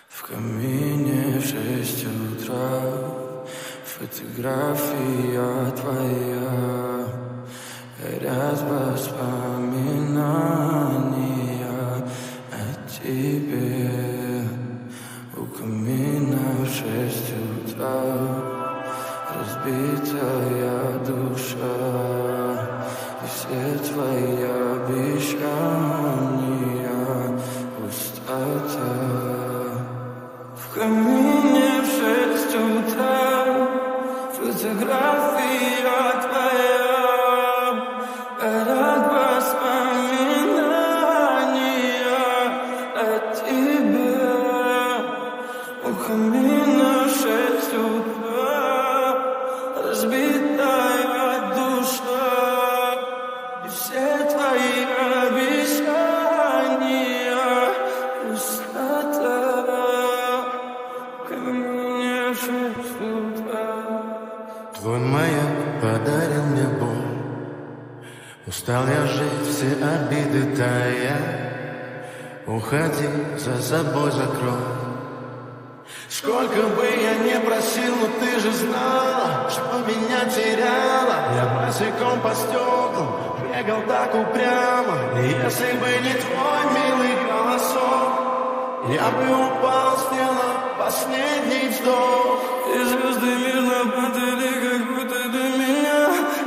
В камине в 6 утра фотография твоя, горят воспоминания о тебе. У камина в 6 утра разбитая душа, и все твои обещания пустота. В камине в 6 утра фотография твоя, горят воспоминания о тебе. У камина в 6 утра разбитая душа, и все твои обещания пустота. Твой маяк подарил мне боль, устал я жить, все обиды тая. Уходи, за собой закрой. Сколько бы я не просил, но ты же знала, что меня теряла. Я босиком по стеклам бегал так упрямо, и если бы не твой милый голосок, я бы упал, сделал последний вздох. И звезды мирно падали, как будто до меня.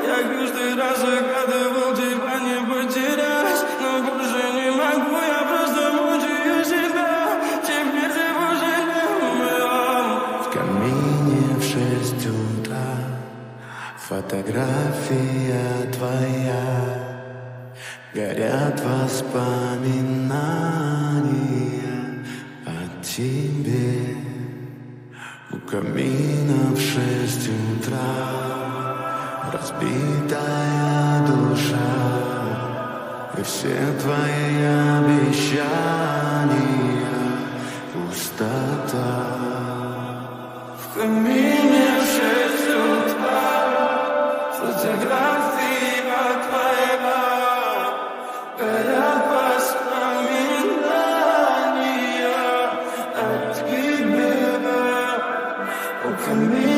Я каждый раз загадывал тебя не потерять, но больше не могу, я просто мучаю себя. Теперь ты уже не моя. В камине в 6 утра фотография твоя, горят воспоминания о тебе. У камина в 6 утра разбитая душа, и все твои обещания пустота. В камине в 6 утра фотография твоя, горят воспоминания о тебе. У камина